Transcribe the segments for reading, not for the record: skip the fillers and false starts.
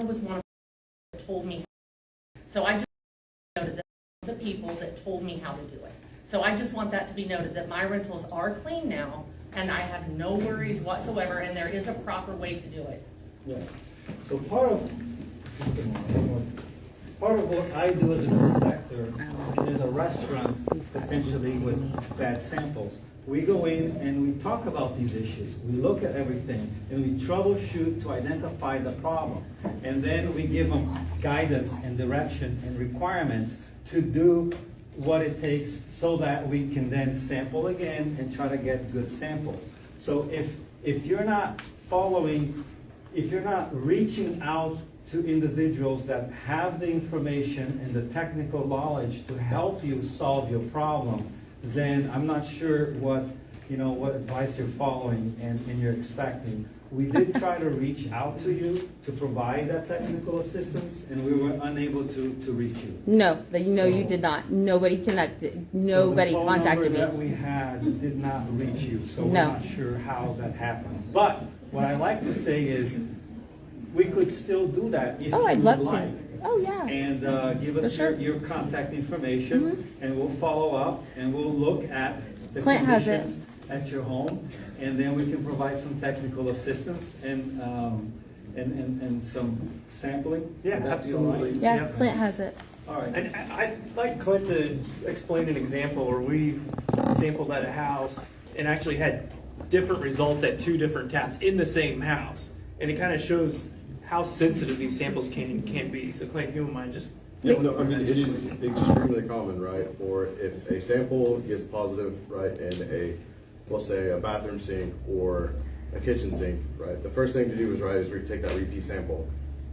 was one of that told me. So I just noted that the people that told me how to do it. So I just want that to be noted that my rentals are clean now, and I have no worries whatsoever, and there is a proper way to do it. Yes. So part of what I do as an inspector is a restaurant potentially with bad samples. We go in and we talk about these issues. We look at everything and we troubleshoot to identify the problem. And then we give them guidance and direction and requirements to do what it takes so that we can then sample again and try to get good samples. So if you're not following, if you're not reaching out to individuals that have the information and the technical knowledge to help you solve your problem, then I'm not sure what advice you're following and you're expecting. We did try to reach out to you to provide that technical assistance, and we were unable to reach you. No, you did not. Nobody connected. Nobody contacted me. The phone number that we had did not reach you, so No. we're not sure how that happened. But what I like to say is, we could still do that if Oh, I'd you love would to. like. Oh, yeah. And give us For sure. your contact information, and we'll follow up, and we'll look at the Clint has it. conditions at your home, and then we can provide some technical assistance and some sampling. Yeah, Would that be all right? absolutely. Yeah, Yeah. Clint has it. All right. And I'd like Clint to explain an example where we sampled at a house and actually had different results at 2 different taps in the same house. And it kind of shows how sensitive these samples can and can't be. So Clint, if you don't mind just... Yeah, no, I mean, it is extremely common, right, for if a sample gets positive, right, in let's say a bathroom sink or a kitchen sink, right, the first thing to do is take that repeat sample.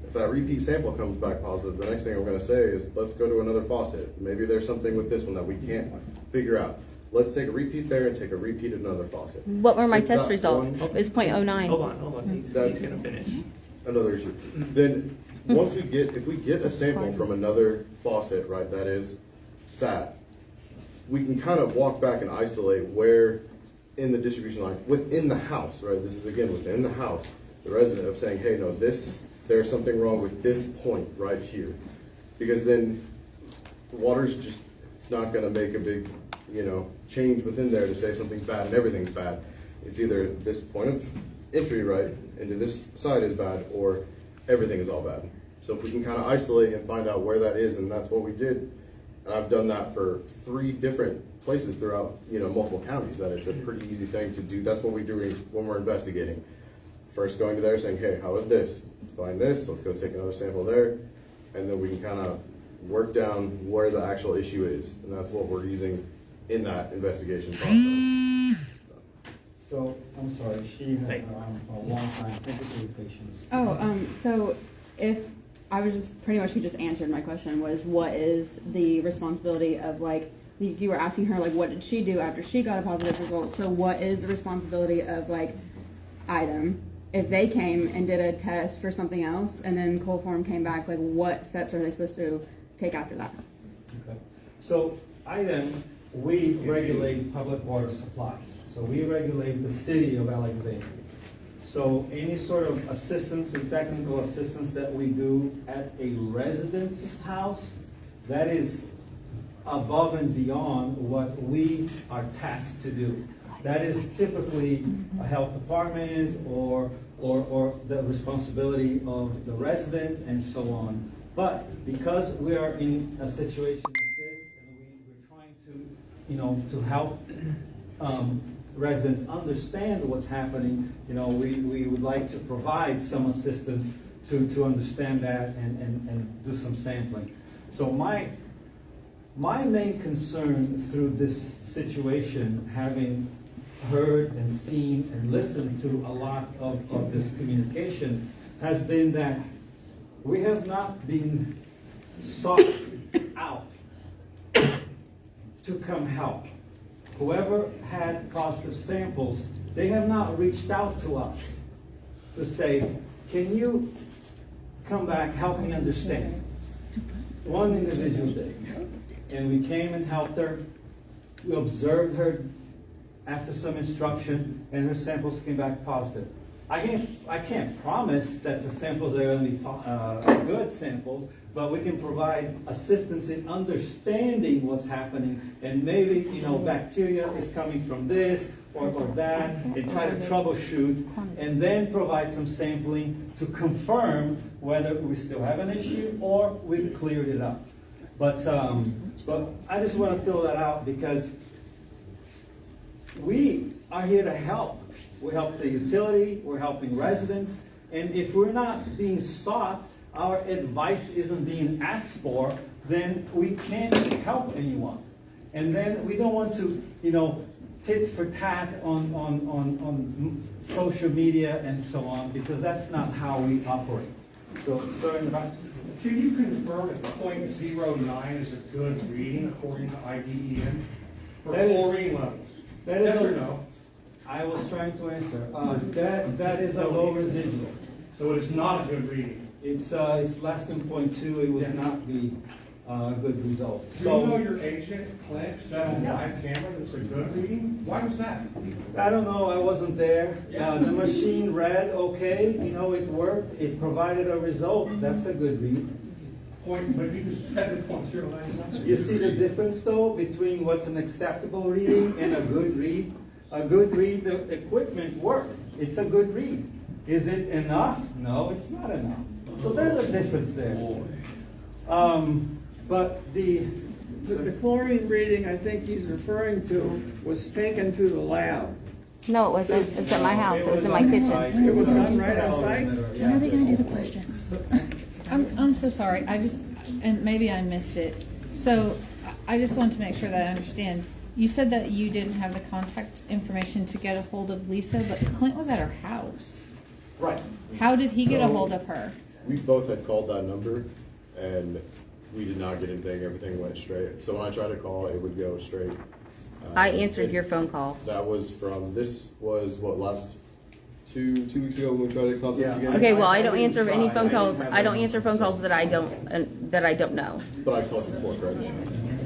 If that repeat sample comes back positive, the next thing I'm gonna say is, let's go to another faucet. Maybe there's something with this one that we can't figure out. Let's take a repeat there and take a repeat at another faucet. What were my If test that results? one- It was 0.09. Hold on. He's going to finish. Another issue. Then if we get a sample from another faucet, right, that is sat, we can kind of walk back and isolate where in the distribution line within the house, right? This is again within the house, the resident of saying, hey, no, there's something wrong with this point right here, because then water's just, it's not going to make a big, change within there to say something's bad and everything's bad. It's either this point of entry, right, into this side is bad, or everything is all bad. So if we can kind of isolate and find out where that is, and that's what we did. And I've done that for 3 different places throughout, multiple counties, that it's a pretty easy thing to do. That's what we do when we're investigating. First going to there saying, hey, how is this? Let's find this, let's go take another sample there. And then we can kind of work down where the actual issue is. And that's what we're using in that investigation process. So, I'm sorry, she had a long time. Thank you for your patience. So if I was just pretty much, you just answered my question, was what is the responsibility of, like, you were asking her, like, what did she do after she got a positive result? So what is the responsibility of, like, IDEM if they came and did a test for something else and then cold form came back? Like, what steps are they supposed to take after that? Okay. So IDEM, we regulate public water supplies. So we regulate the city of Alexandria. So any sort of assistance and technical assistance that we do at a resident's house, that is above and beyond what we are tasked to do. That is typically a health department or the responsibility of the resident and so on. But because we are in a situation like this, and we're trying to, to help residents understand what's happening, we would like to provide some assistance to understand that and do some sampling. So my main concern through this situation, having heard and seen and listened to a lot of this communication, has been that we have not been sought out to come help. Whoever had positive samples, they have not reached out to us to say, can you come back, help me understand? One individual did. And we came and helped her. We observed her after some instruction, and her samples came back positive. I can't promise that the samples are going to be good samples, but we can provide assistance in understanding what's happening, and maybe, you know, bacteria is coming from this or that, and try to troubleshoot, and then provide some sampling to confirm whether we still have an issue or we've cleared it up. But I just want to fill that out because we are here to help. We help the utility, we're helping residents, and if we're not being sought, our advice isn't being asked for, then we can't help anyone. And then we don't want to, you know, tit for tat on social media and so on, because that's not how we operate. So, sir, in the back. Can you confirm if .09 is a good reading according to IDEM for That is- chlorine levels? that is Yes a- or no? I was trying to answer. That is a low residual. So it's not a good reading. It's less than 0.2. It would not be a good result. Do you know your agent, Clint, said on live camera that it's a good reading? Why was that? I don't know, I wasn't there. The machine read okay, you know, it worked, it provided a result, that's a good read. But you just said the .09. You see the difference though, between what's an acceptable reading and a good read? A good read, the equipment worked, it's a good read. Is it enough? No, it's not enough. So there's a difference there. But the chlorine reading I think he's referring to was taken to the lab. No, it wasn't. It's at my house. It was in my kitchen. It was done right on site? When are they gonna do the questions? I'm so sorry, and maybe I missed it. So, I just want to make sure that I understand. You said that you didn't have the contact information to get a hold of Lisa, but Clint was at her house. right. How did he get a So- hold of her? We both had called that number, and we did not get anything. Everything went straight. So when I tried to call, it would go straight. I answered your phone call. That was from, this was what, last two weeks ago when we tried to contact Yeah. you again? Okay, well, I I don't didn't answer any try. phone I calls. didn't have I don't any. answer phone calls that I don't know. But I called you before, correct?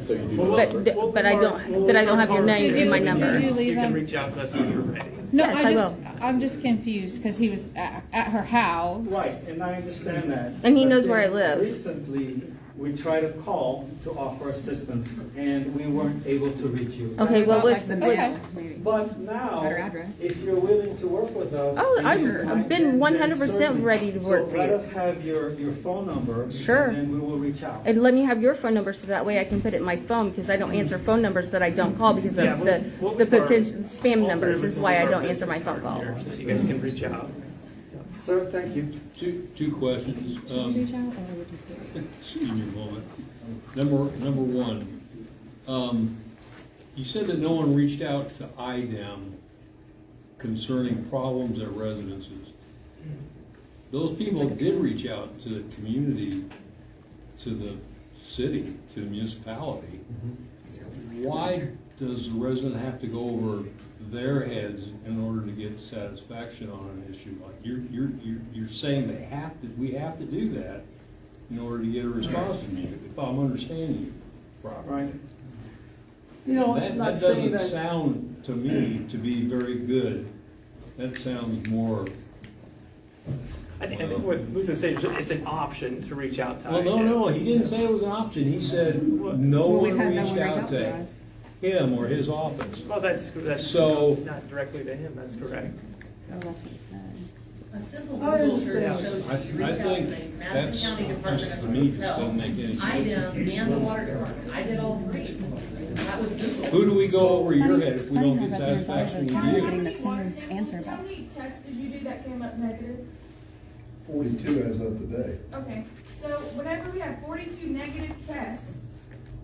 So you do know Well, the number? But I don't have your name and my number. Did you You leave can him? reach out to us when you're ready. No, Yes, I will. I'm just confused because he was at her house. Right, and I understand that. And he But knows where I then live. Recently, we tried to call to offer assistance, and we weren't able to reach you. Okay, It's what not was, like the what- mail, maybe. But now, Better address. if you're willing to work with us. Oh, and I've you find been them, 100% then certainly. ready to work So for let you. us have your phone number. Sure. And then we will reach out. and let me have your phone number so that way I can put it in my phone, because I don't answer phone numbers that I don't call because Yeah, of we'll the leave our potential spam alternative numbers is with why I our don't answer my business phone cards call. here, so you guys can reach out. Sir, thank you. Two questions. Reach out or would you say? Excuse me a moment. Number one, you said that no one reached out to IDEM concerning problems at residences. Those people did reach out to the community, to the city, to the municipality. Why does the resident have to go over their heads in order to get satisfaction on an issue? Like you're saying we have to do that in order to get a response from you, if I'm understanding you properly. Right. You know, That I'm not doesn't saying that. sound to me to be very good. That sounds more, I think what Luce was saying, it's an option to reach out to. well, no, he didn't say it was an option. He said no Well, we've one had no reached one reach out out to to us. him or his office. Well, that's So- not directly to him, that's correct. Oh, that's what he said. A simple I Google search understand. shows I you reach out to think the that's Madison County Department just, of to me, Public just Health, doesn't make any sense. IDEM, and the Water Department. I did all three. That was Google. Who do we go over your head if we Funny don't how get residents all over satisfaction the with county are you? getting the same answer How about. many tests did you do that came up negative? 42 as of today. Okay, so whenever we have 42 negative tests,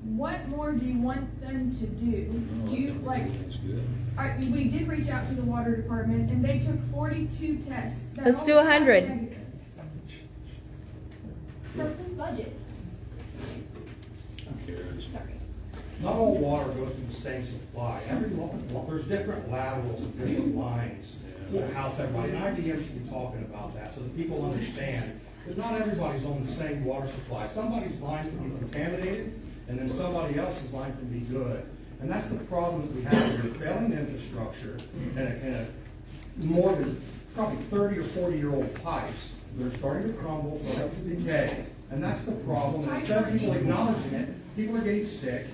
what more do you want them to do? Do you, like, That's good. we did reach out to the water department and they took 42 tests. that Let's all do came 100. negative. For whose budget? Who cares? Not all water goes to the same supply. There's different laterals and different lines to house everybody. And IDM should be talking about that so that people understand. Because not everybody's on the same water supply. Somebody's line can be contaminated and then somebody else's line can be good. And that's the problem that we have with failing infrastructure and a more than probably 30 or 40-year-old pipes. They're starting to crumble, starting to decay, and that's the problem. And instead of people acknowledging it, people are getting sick,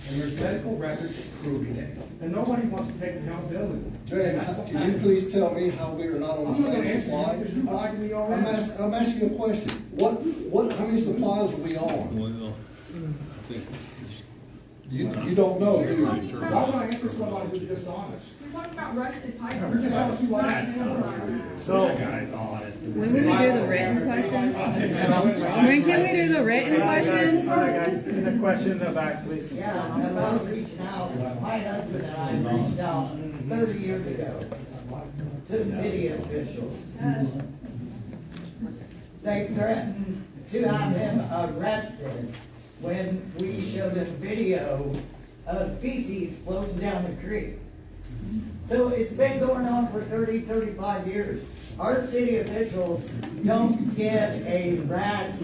and there's medical records proving it, and nobody wants to take accountability. Greg, can you please tell me how we are not on the I'm not gonna same answer you supply? because you lied to me already. I'm asking you a question. How many supplies are we on? Well, I think You don't know, do you? Why would I answer somebody who's dishonest? You're talking about rusted pipes. You're dishonest, you lied. So, When will we do the written questions? When can we do the written questions? all right, guys, the question in the back, please. Yeah, I'm about reaching out. My husband and I reached out 30 years ago to city officials. They threatened to have him arrested when we showed him video of feces floating down the creek. So it's been going on for 30, 35 years. Our city officials don't get a rat's,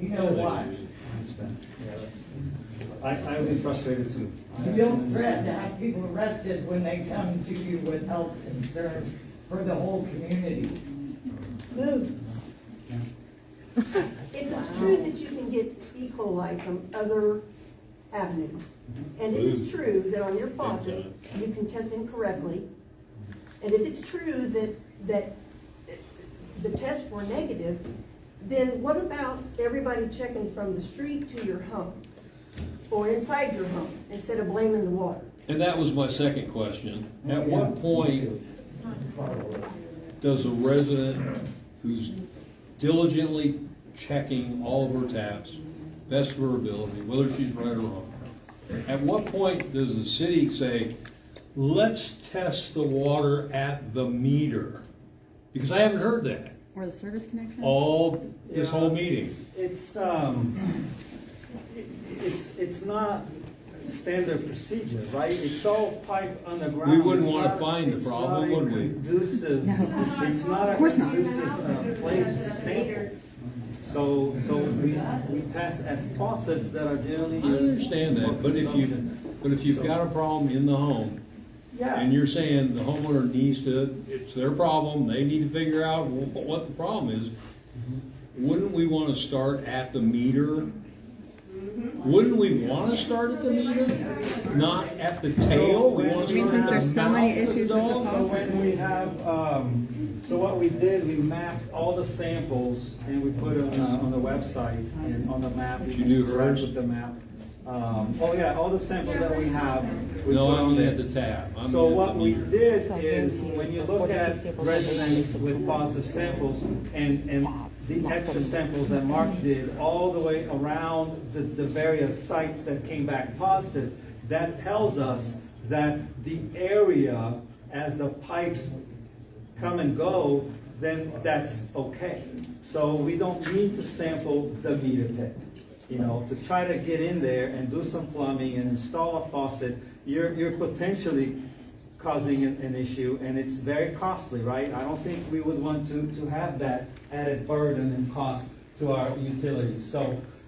you know what? I would be frustrated too. You don't threaten to have people arrested when they come to you with health concerns for the whole community. Move. If it's true that you can get E. coli from other avenues, and if it's true that on your faucet, you can test incorrectly, and if it's true that the tests were negative, then what about everybody checking from the street to your home? Or inside your home, instead of blaming the water? And that was my second question. At what point does a resident who's diligently checking all of her taps, best of her ability, whether she's right or wrong, at what point does the city say, let's test the water at the meter? Because I haven't heard that Or the service connection? all this whole meeting. It's not standard procedure, right? It's all pipe underground. We wouldn't It's want to not- find the problem, would we? It's not a conducive place to sample. So we test at faucets that are generally I used. understand that, for but consumption. if you've got a problem in the home, Yeah. and you're saying the homeowner needs to, it's their problem, they need to figure out what the problem is, wouldn't we want to start at the meter? Wouldn't we want to start at the meter, not at the tail? We want to I mean, start since at there's the so many mouth of the issues with the dog? So when we have, so what we did, we mapped all the samples and we put them on the website and on the map. You do interact hers? with the map. Oh yeah, all the samples that we have. we No, put I on mean there. at the tab. I So mean at what the we meter. did is, when you look at residents with positive samples and the extra samples that Mark did all the way around the various sites that came back positive, that tells us that the area, as the pipes come and go, then that's okay. So we don't need to sample the meter pit. You know, to try to get in there and do some plumbing and install a faucet, you're potentially causing an issue, and it's very costly, right? I don't think we would want to have that added burden and cost to our utilities.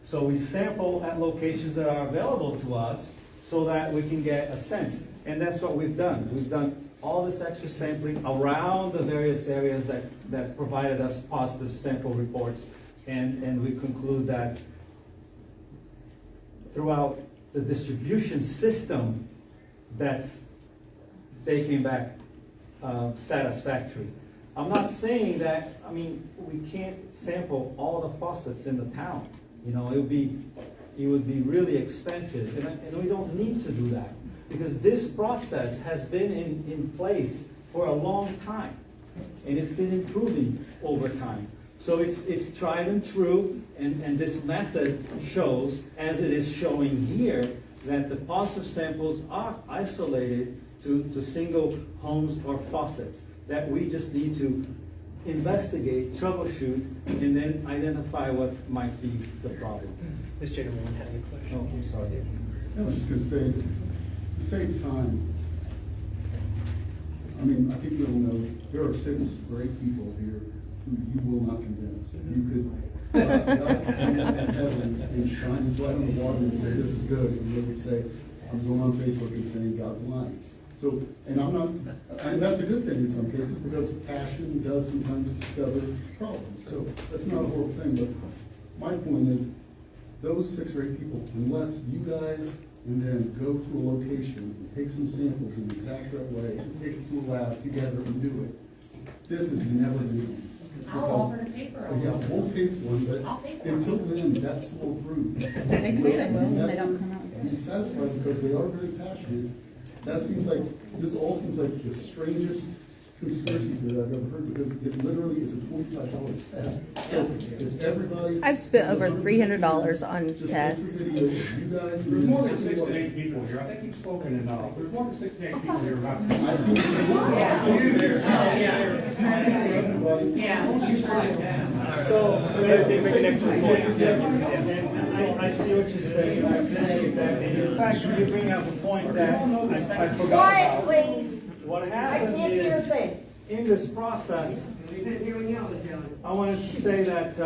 So we sample at locations that are available to us so that we can get a sense. And that's what we've done. We've done all this extra sampling around the various areas that provided us positive sample reports. And we conclude that throughout the distribution system, they came back satisfactory. I'm not saying that, I mean, we can't sample all the faucets in the town. You know, it would be really expensive, and we don't need to do that, because this process has been in place for a long time, and it's been improving over time. So it's tried and true, and this method shows, as it is showing here, that the positive samples are isolated to single homes or faucets, that we just need to investigate, troubleshoot, and then identify what might be the problem. This gentleman has a question. Oh, I'm sorry. I was just gonna say, at the same time, I mean, I think we all know, there are 6 great people here who you will not convince. You could, heaven and shine his light on the water and say, this is good, and you would say, I'm going on Facebook and saying God's lying. So, and I'm not, and that's a good thing in some cases, because passion does sometimes discover problems. So that's not a horrible thing, but my point is, those 6 or 8 people, unless you guys and then go to a location and take some samples in the exact right way, and take it to a lab together and do it, this is never done. I'll offer to pay for it. Yeah, we'll pay for one, I'll but pay for it. until then, that's still approved. They say they will when they don't come out and do Be it. satisfied because they are very passionate. That seems like, this all seems like the strangest conspiracy theory I've ever heard, because it literally is a $25 test. So if everybody. I've spent over $300 on Just tests. take the video of you guys. There's more than 6 to 8 people here. I think you've spoken enough. There's more than 6 to 8 people here. I think So, Make an excellent point. I see what you're saying. I'm saying that, and in fact, you bring up a point that I forgot Quiet, about. please. What I happened can't hear a is, thing. in this process, I wanted to say that,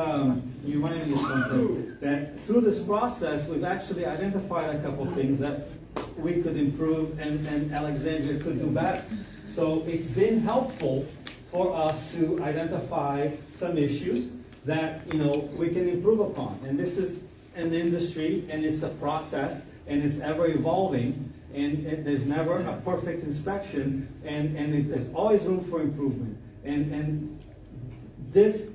you reminded me of something, that through this process, we've actually identified a couple things that we could improve and Alexandria could do better. So it's been helpful for us to identify some issues that, we can improve upon. And this is an industry, and it's a process, and it's ever evolving, and there's never a perfect inspection, and there's always room for improvement. And this,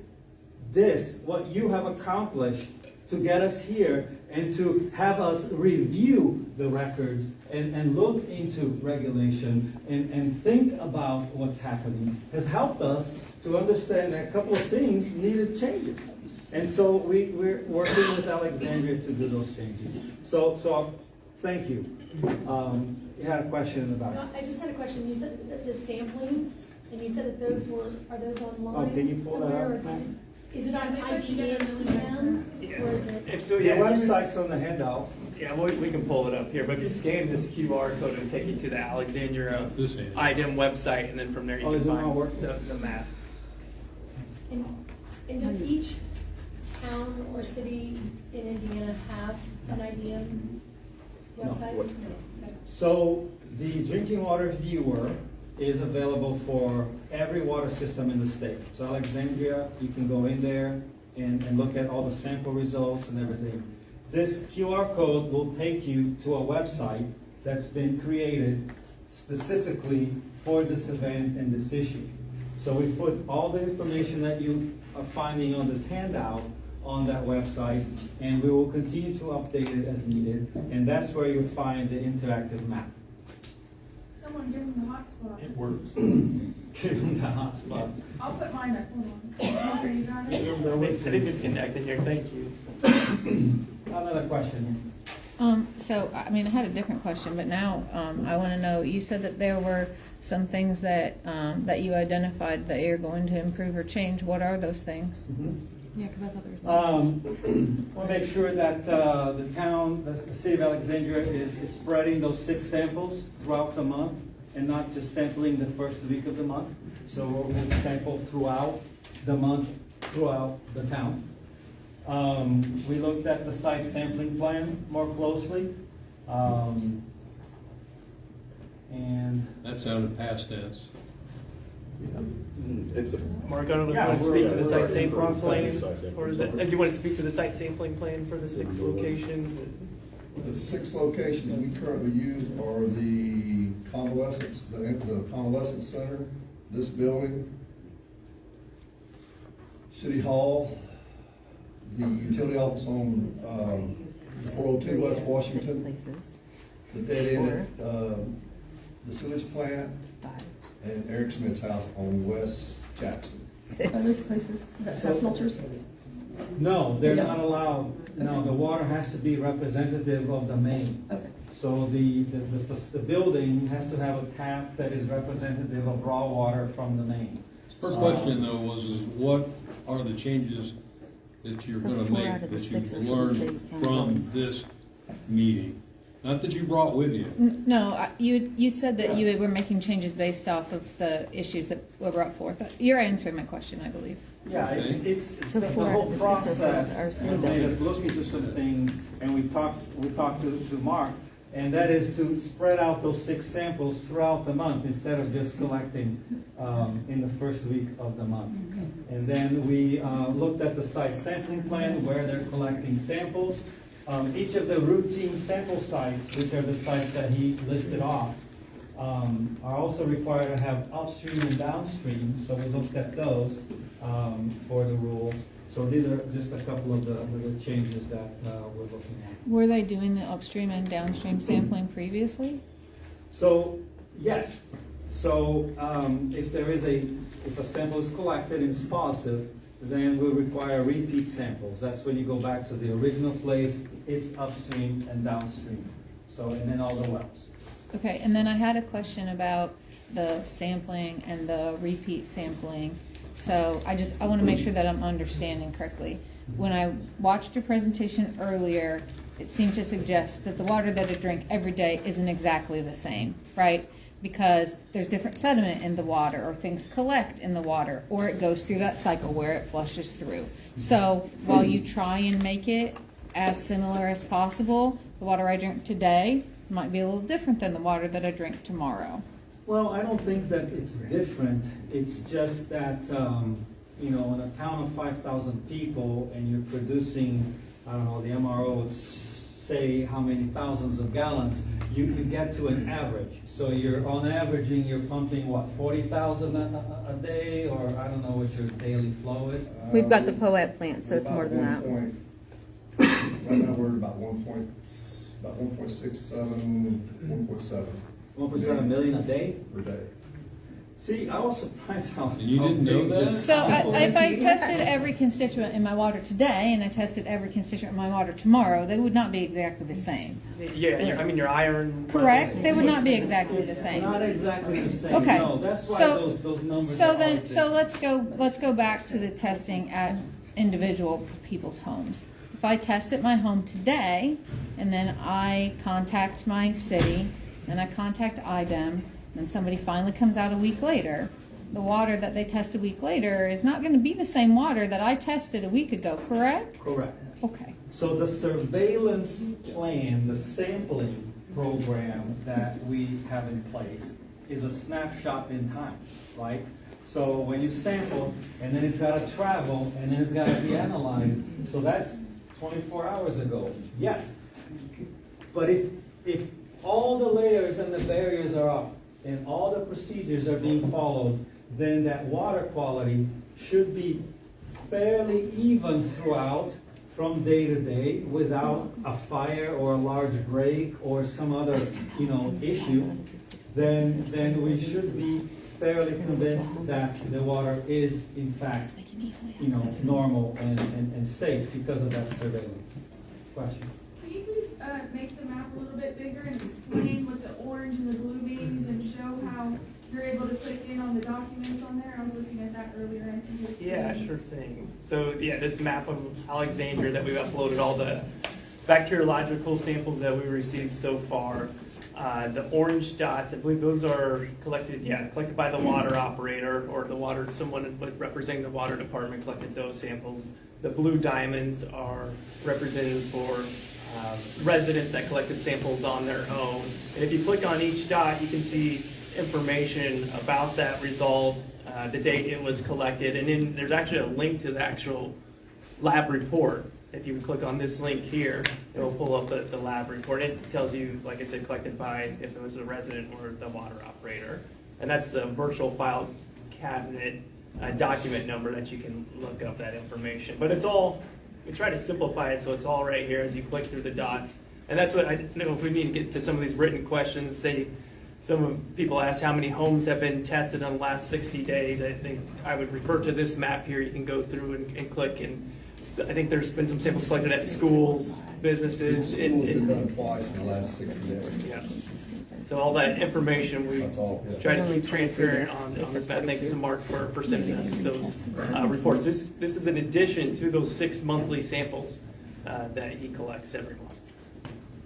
what you have accomplished to get us here and to have us review the records and look into regulation and think about what's happening has helped us to understand that a couple of things needed changes. And so we're working with Alexandria to do those changes. So thank you. You had a question about it. No, I just had a question. You said that the samplings, and you said that those are those online? Oh, can you pull that somewhere, up, or ma'am? is it on IDEM, or is it? If so, The yeah. website's on the handout. Yeah, we can pull it up here, but if you scan this QR code, it'll take you to the Alexandria This ain't it. IDEM website, and then from there you Oh, can is it not find working? the map. And does each town or city in Indiana have an IDEM website? What- No. Okay. So the drinking water viewer is available for every water system in the state. So Alexandria, you can go in there and look at all the sample results and everything. This QR code will take you to a website that's been created specifically for this event and this issue. So we put all the information that you are finding on this handout on that website, and we will continue to update it as needed, and that's where you'll find the interactive map. Someone give him the hotspot. It works. Give them the hotspot. I'll put mine up, hold on. Okay, you got it? I think it's connected here, thank you. Another question. So, I mean, I had a different question, but now, I wanna know, you said that there were some things that, that you identified that you're going to improve or change. What are those things? Yeah, because I thought there was. We'll make sure that the town, the city of Alexandria is spreading those 6 samples throughout the month and not just sampling the first week of the month. So we'll sample throughout the month, throughout the town. We looked at the site sampling plan more closely. And That sounded past tense. It's a, Mark, I don't know if you Yeah, want to speak to the we're site ready sampling for the plan, site sampling. or do you want to speak to the site sampling plan for the 6 locations? The 6 locations we currently use are the convalescence, the convalescence center, this building, City Hall, the utility office on 402 West Washington, the dead end at the sewage plant, and Eric Smith's house on West Jackson. Are those places that have filters? no, they're not allowed. No, the water has to be representative of the main. Okay. So the building has to have a tap that is representative of raw water from the main. Her question though was what are the changes that you're So gonna 4 make, out of the that 6 you've are from the learned city county from buildings. this meeting? Not that you brought with you. No, you said that you were making changes based off of the issues that were brought forth. You're answering my question, I believe. Yeah, it's So the 4 out whole of the 6 are from process our has city made us buildings. look into some things, and we talked to Mark, And that is to spread out those 6 samples throughout the month instead of just collecting in the first week of the month. And then we looked at the site sampling plan where they're collecting samples. Each of the routine sample sites, which are the sites that he listed off, are also required to have upstream and downstream. So we looked at those for the rule. So these are just a couple of the changes that we're looking at. Were they doing the upstream and downstream sampling previously? So, yes. So if a sample is collected and it's positive, then we require repeat samples. That's when you go back to the original place, it's upstream and downstream. So, and then all the wells. Okay, and then I had a question about the sampling and the repeat sampling. So I want to make sure that I'm understanding correctly. When I watched your presentation earlier, it seemed to suggest that the water that I drink every day isn't exactly the same, right? Because there's different sediment in the water, or things collect in the water, or it goes through that cycle where it flushes through. So while you try and make it as similar as possible, the water I drink today might be a little different than the water that I drink tomorrow. Well, I don't think that it's different. It's just that, in a town of 5,000 people and you're producing, I don't know, the MRO would say how many thousands of gallons, you get to an average. So you're on averaging, you're pumping, what, 40,000 a day, or I don't know what your daily flow is? We've got the POET plant, so it's more than that. Right now, we're about 1.67, 1.7. 1.7 million a day? Per day. See, I was surprised how. And you didn't know that? So if I tested every constituent in my water today and I tested every constituent in my water tomorrow, they would not be exactly the same. Yeah, your iron. Correct? They would not be exactly the same. Not exactly the same. Okay. No, that's why So- those numbers. So are then, always so different. let's go back to the testing at individual people's homes. If I test at my home today, and then I contact my city, then I contact IDEM, then somebody finally comes out a week later, the water that they test a week later is not going to be the same water that I tested a week ago, correct? Correct. Okay. So the surveillance plan, the sampling program that we have in place is a snapshot in time, right? So when you sample, and then it's got to travel, and then it's got to be analyzed. So that's 24 hours ago. Yes. But if all the layers and the barriers are up, and all the procedures are being followed, then that water quality should be fairly even throughout from day to day without a fire or a large break or some other, issue. Then we should be fairly convinced that the water is in fact, normal and safe because of that surveillance. Question. Can you please make the map a little bit bigger and explain what the orange and the blue means and show how you're able to click in on the documents on there? I was looking at that earlier. And just Yeah, sure thing. So this map of Alexandria that we've uploaded all the bacteriological samples that we received so far. The orange dots, I believe those are collected by the water operator or someone representing the water department collected those samples. The blue diamonds are represented for residents that collected samples on their own. And if you click on each dot, you can see information about that result, the date it was collected, and then there's actually a link to the actual lab report. If you click on this link here, it will pull up the lab report. It tells you, like I said, collected by if it was a resident or the water operator. And that's the virtual file cabinet document number that you can look up that information. But it's all, we try to simplify it so it's all right here as you click through the dots. And that's what I know if we need to get to some of these written questions. Some people ask how many homes have been tested in the last 60 days. I think I would refer to this map here. You can go through and click. And so I think there's been some samples collected at schools, businesses. School's been done twice in the last 60 days. Yeah. So all that information we try to keep transparent on this map. Thanks to Mark for sending us those reports. This is in addition to those 6 monthly samples that he collects every month.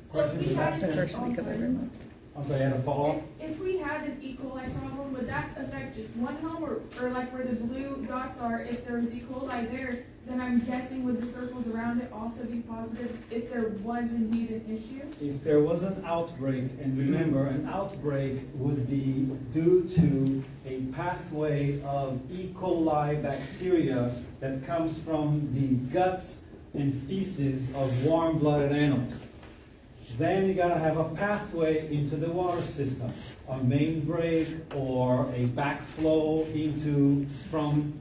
So if we had The first week of every month. I'm sorry, I had a follow-up? If we had an E. coli problem, would that affect just one home, or like where the blue dots are, if there was E. coli there, then I'm guessing would the circles around it also be positive if there was indeed an issue? If there was an outbreak, and remember, an outbreak would be due to a pathway of E. coli bacteria that comes from the guts and feces of warm-blooded animals. Then you gotta have a pathway into the water system, a main break or a backflow from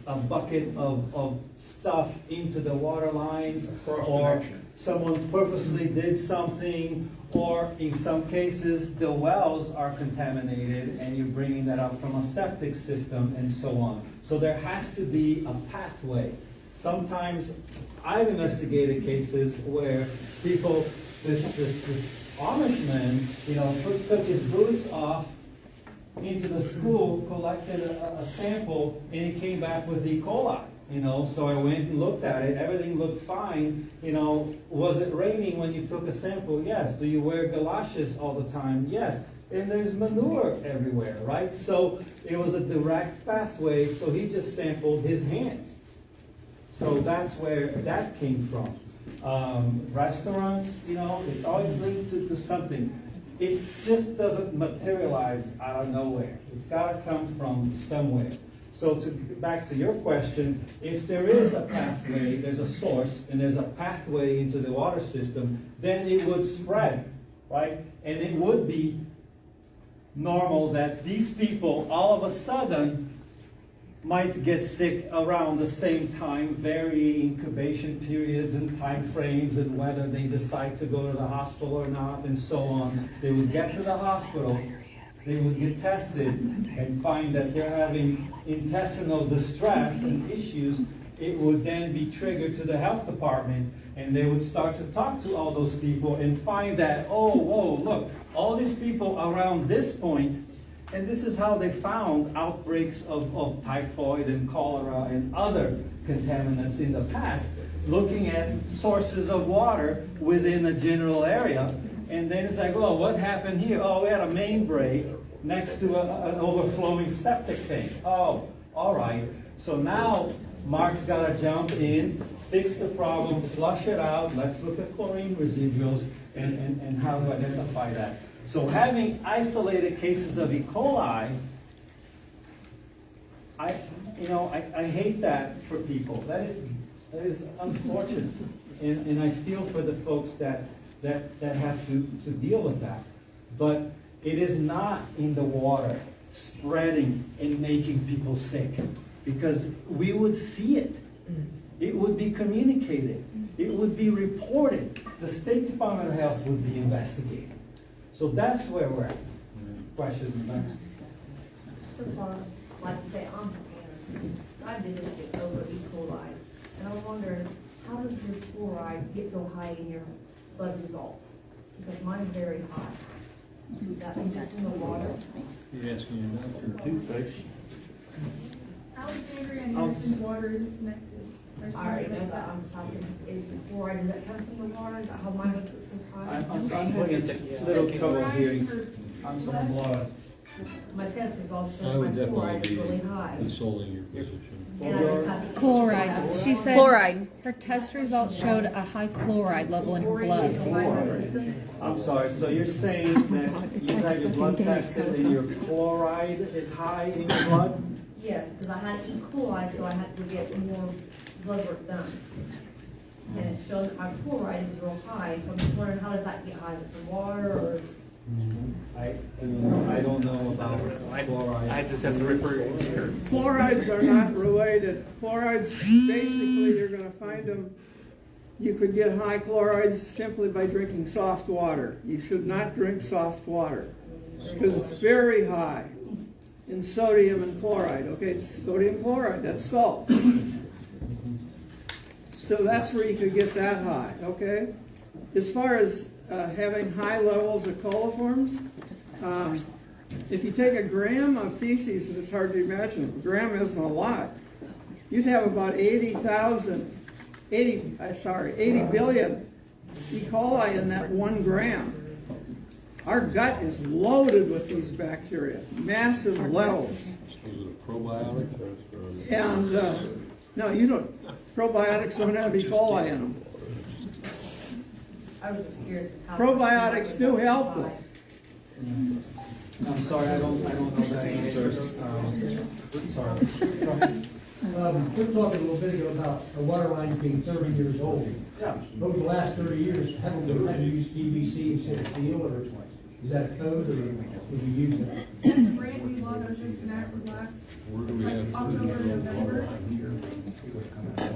a bucket of stuff into the water lines, or someone purposely did something, or in some cases, the wells are contaminated and you're bringing that up from a septic system and so on. So there has to be a pathway. Sometimes I've investigated cases where people, this Amish man, took his boots off into the school, collected a sample, and he came back with E. coli. So I went and looked at it. Everything looked fine. Was it raining when you took a sample? Yes. Do you wear galoshes all the time? Yes. And there's manure everywhere, right? So it was a direct pathway. So he just sampled his hands. So that's where that came from. Restaurants, it's always linked to something. It just doesn't materialize out of nowhere. It's got to come from somewhere. So back to your question, if there is a pathway, there's a source, and there's a pathway into the water system, then it would spread, right? And it would be normal that these people all of a sudden might get sick around the same time, varying incubation periods and time frames, and whether they decide to go to the hospital or not, and so on. They would get to the hospital, they would get tested, and find that they're having intestinal distress and issues. It would then be triggered to the health department, and they would start to talk to all those people and find that, oh, whoa, look, all these people around this point. And this is how they found outbreaks of typhoid and cholera and other contaminants in the past, looking at sources of water within a general area. And then it's like, well, what happened here? Oh, we had a main break next to an overflowing septic tank. Oh, all right. So now Mark's got to jump in, fix the problem, flush it out. Let's look at chlorine residuals and how to identify that. So having isolated cases of E. coli, I hate that for people. That is unfortunate, and I feel for the folks that have to deal with that. But it is not in the water spreading and making people sick, because we would see it. It would be communicated. It would be reported. The State Department of Health would be investigated. So that's where we're at. Questions? First of all, like I say, I'm from Anderson. I did this get over E. coli, and I wonder, how does your fluoride get so high in your blood results? Because mine's very high. That means that's in the water. You're asking your doctor. Toothpaste. Alexandria and Anderson's water isn't connected. All right, no, but I'm just asking, is the fluoride, does that come from the water? Is that how mine gets so high? I'm having a little trouble hearing. I'm from blood. My test results I show my would definitely fluoride is really high. be consoling your position. And I just have to- Chloride. She said Chloride. her test results showed a high chloride level in her blood. I'm sorry, so you're saying that you had your blood tested and your chloride is high in your blood? Yes, because I had E. coli, so I had to get more blood work done. And it showed that my chloride is real high, so I'm just wondering, how does that get high? Is it from water, or? I don't know about chloride. I just have to refer you to her. Chlorides are not related. Chlorides, basically, you're gonna find them, you could get high chlorides simply by drinking soft water. You should not drink soft water, because it's very high in sodium and chloride. Okay, it's sodium chloride, that's salt. So that's where you could get that high, okay? As far as having high levels of coliforms, if you take a gram of feces, and it's hard to imagine, a gram isn't a lot, you'd have about 80 billion E. coli in that 1 gram. Our gut is loaded with these bacteria, massive levels. Was it a probiotic? And, no, you don't, probiotics don't have E. coli in them. I was just curious. How Probiotics do help though. I'm sorry, I don't know that answer. Sorry. We're talking a little bit ago about the water lines being 30 years old. Yeah. Over the last 30 years, haven't we had to use PVC instead of steel, or is that a code, or do we use it? That's a brand new law that was just enacted last, like October, November.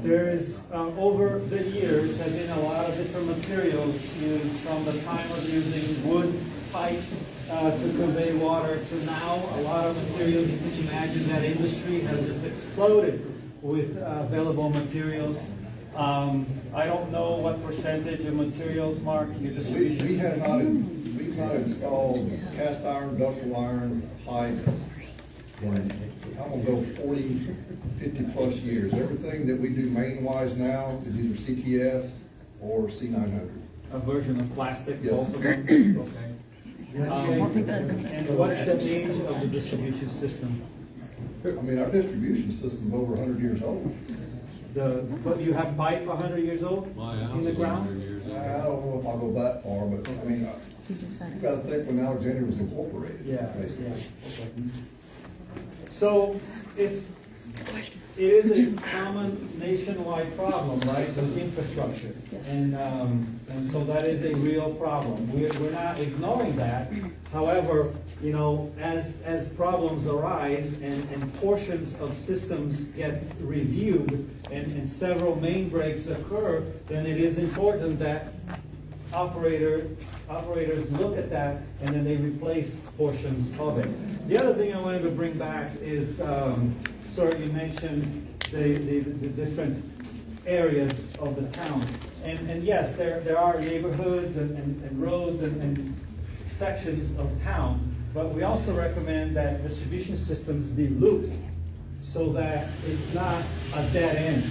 There's, over the years, has been a lot of different materials used from the time of using wood pipes to convey water to now. A lot of materials, you can imagine that industry has just exploded with available materials. I don't know what percentage of materials, Mark, your distribution. We've not installed cast iron, ductile iron, pipe in, I'm gonna go 40, 50 plus years. Everything that we do main-wise now is either CTS or C900. A version of plastic? Yes. Also? Okay. And what's the age of the distribution system? I mean, our distribution system's over 100 years old. But you have pipe 100 years old My house in the is ground? 100 years old. I don't know if I'll go that far, but I mean, you've got to think when Alexandria was incorporated. Yeah, basically. yeah. Okay. So if it is a common nationwide problem, right, with infrastructure, and so that is a real problem. We're not ignoring that. However, you know, as problems arise and portions of systems get reviewed and several main breaks occur, then it is important that operators look at that and then they replace portions of it. The other thing I wanted to bring back is, sir, you mentioned the different areas of the town. And yes, there are neighborhoods and roads and sections of town, but we also recommend that distribution systems be looped so that it's not a dead end,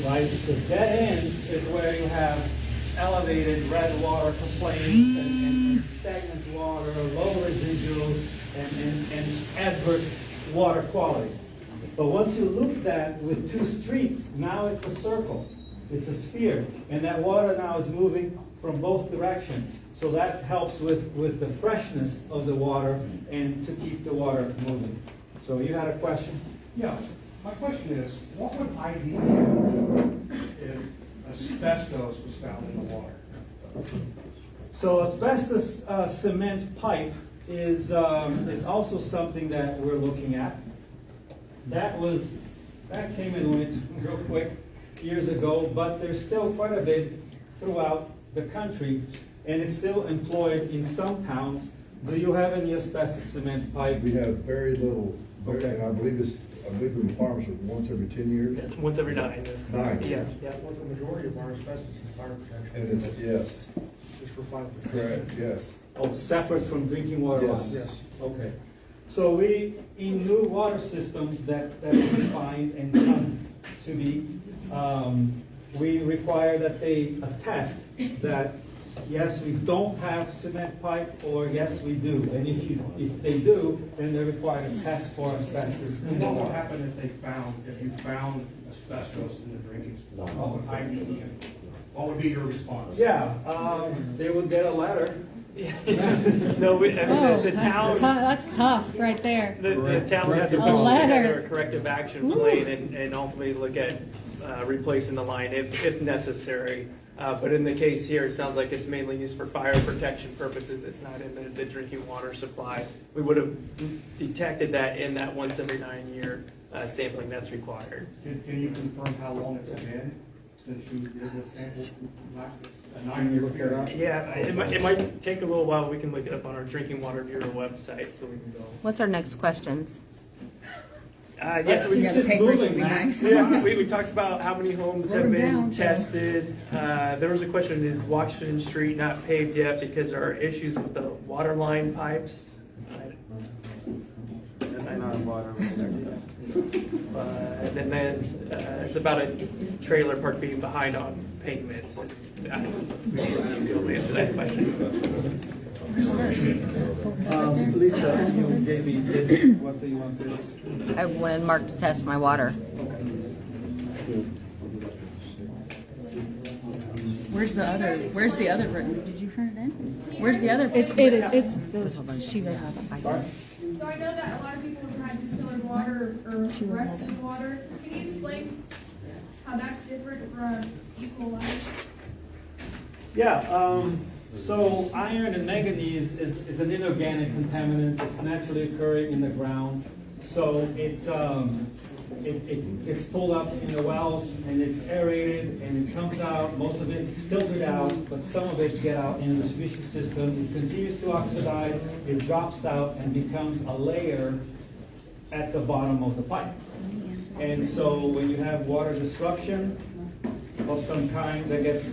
right? Because dead ends is where you have elevated red water complaints and stagnant water, low residuals, and adverse water quality. But once you loop that with two streets, now it's a circle, it's a sphere, and that water now is moving from both directions. So that helps with the freshness of the water and to keep the water moving. So you had a question? Yeah, my question is, what would IDEM do if asbestos was found in the water? So asbestos cement pipe is also something that we're looking at. That came and went real quick years ago, but there's still quite a bit throughout the country, and it's still employed in some towns. Do you have any asbestos cement pipe? We have very little, Okay. and I believe the requirements are once every 10 years. Yes, once every 9. That's correct. 9. Yeah, yeah. What the majority of our asbestos is fire protection. And it's, yes, Just for fire protection. correct, yes. Oh, separate from drinking water Yes. lines? Yes. Okay. So in new water systems that we find and come to be, we require that they attest that, yes, we don't have cement pipe, or yes, we do. And if they do, then they're required to test for asbestos. And what would happen if you found asbestos in the drinking water? What would IDEM, what would be your response? Yeah, they would get a letter. No, I mean, the town. That's tough, right there. The town would have to A put letter. together a corrective action plan and ultimately look at replacing the line if necessary. But in the case here, it sounds like it's mainly used for fire protection purposes. It's not in the drinking water supply. We would have detected that in that once every 9 year sampling that's required. Can you confirm how long it's been since you did the sample? A 9-year period? Yeah, it might take a little while. We can look it up on our Drinking Water Bureau website, so we can go. What's our next questions? Yes, Yeah, the papers would be nice. Yeah, we talked about how many homes Wrote have them been down, Joe. tested. There was a question, is Washington Street not paved yet because there are issues with the water line pipes? That's not water. And then it's about a trailer park being behind on payments. You'll answer that question. Lisa, you gave me this, what do you want this? I wanted Mark to test my water. Where's the other written? Did you turn it in? Where's the other? It's she will have it. So I know that a lot of people have had distilled water or rested water. Can you explain how that's different from E. coli? Yeah, so iron and manganese is an inorganic contaminant. It's naturally occurring in the ground. So it gets pulled up in the wells and it's aerated and it comes out. Most of it is filtered out, but some of it gets out in the distribution system. It continues to oxidize, it drops out and becomes a layer at the bottom of the pipe. And so when you have water disruption of some kind that gets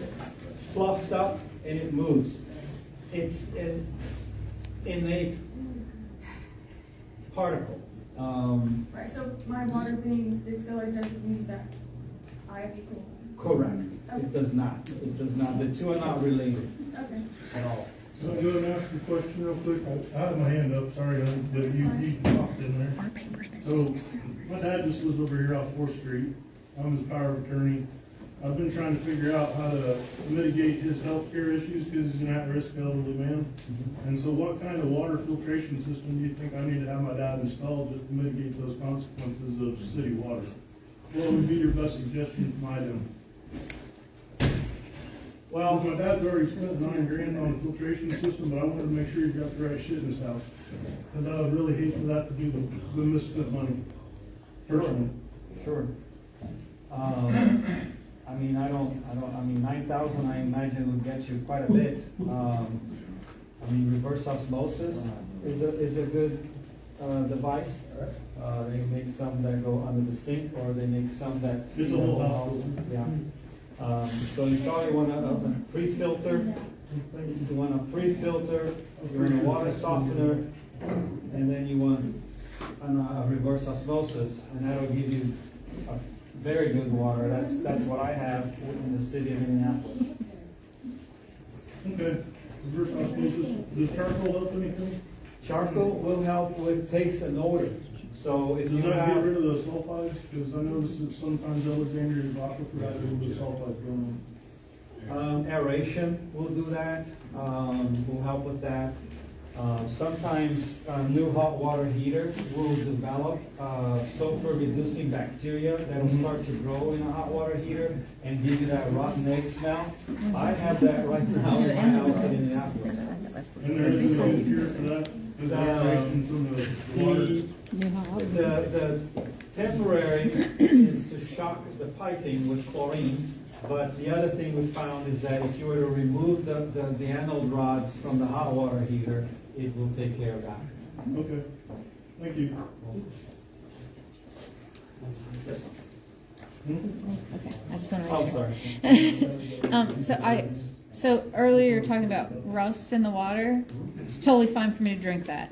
fluffed up and it moves, it's an innate particle. Right, so my water being discolored doesn't mean that I have E. coli. Correct. It does not. It does not. The two are not related Okay. at all. So I'm going to ask you a question real quick. I had my hand up, sorry, but you talked in there. So my dad just lives over here off 4th Street. I'm his power of attorney. I've been trying to figure out how to mitigate his healthcare issues because he's an at-risk elderly man. And so what kind of water filtration system do you think I need to have my dad install just to mitigate those consequences of city water? What would be your best suggestion from IDEM? Well, my dad's already spent $9 grand on a filtration system, but I wanted to make sure he's got the right shit in his house. Because I would really hate for that to be the misspent money. Personally. Sure. I mean, I mean, 9,000, I imagine would get you quite a bit. I mean, reverse osmosis is a good device. They make some that go under the sink, or they make some that. It's a whole house. Yeah. So you probably want a pre-filter. You want a pre-filter, you want a water softener, and then you want a reverse osmosis, and that'll give you a very good water. That's what I have in the city of Minneapolis. Okay. Reverse osmosis. Does charcoal help anything? Charcoal will help with taste and odor. So if Does you that have, get rid of the sulfides? Because I noticed that sometimes Alexandria's aquifer has a little bit of sulfides going on. Aeration will do that, will help with that. Sometimes new hot water heaters will develop sulfur reducing bacteria that will start to grow in a hot water heater and give you that rotten egg smell. I have that right now in my house in Minneapolis. And there is no cure for that? Is that aeration from the water? The temporary is to shock the piping with chlorine. But the other thing we found is that if you were to remove the anode rods from the hot water heater, it will take care of that. Okay, thank you. Yes. Okay, I just want to. Oh, sorry. So earlier you were talking about rust in the water. It's totally fine for me to drink that.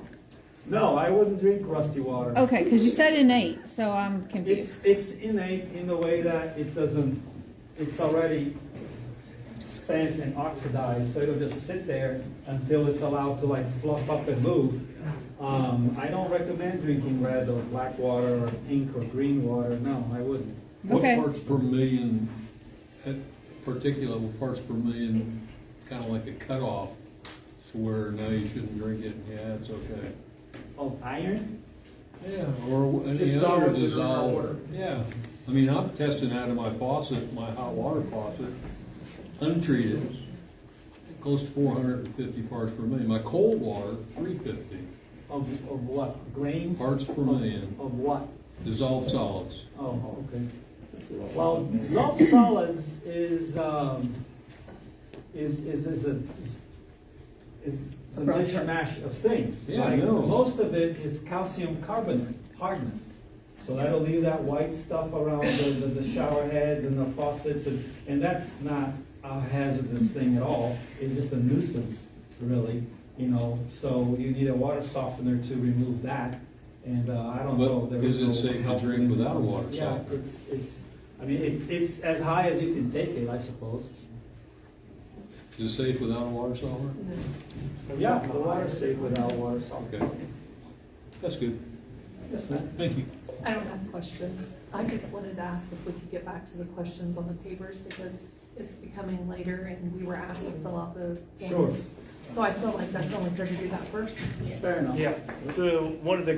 No, I wouldn't drink rusty water. Okay, because you said innate, so I'm confused. It's innate in the way that it doesn't. It's already spent and oxidized, so it'll just sit there until it's allowed to like fluff up and move. I don't recommend drinking red or black water or pink or green water. No, I wouldn't. What parts per million, particulate parts per million, kind of like a cutoff to where no, you shouldn't drink it. Yeah, it's okay. Of iron? Yeah, or any other dissolved. Yeah. I mean, I'm testing out of my faucet, my hot water faucet, untreated, close to 450 parts per million. My cold water, 350. Of what? Grains? Parts per million. Of what? Dissolved solids. Oh, okay. Well, dissolved solids is a mishmash of things. Yeah, like, I know. most of it is calcium carbonate hardness. So that'll leave that white stuff around the shower heads and the faucets, and that's not a hazardous thing at all. It's just a nuisance, really. So you need a water softener to remove that. And I don't know. But is it safe to drink without a water softener? Yeah, I mean, it's as high as you can take it, I suppose. Is it safe without a water softener? Yeah, the water's safe without water softener. Okay. That's good. Yes, ma'am. Thank you. I don't have a question. I just wanted to ask if we could get back to the questions on the papers because it's becoming later and we were asked to fill out the forms. Sure. So I feel like that's only fair to do that first. Fair enough. Yeah, so one of the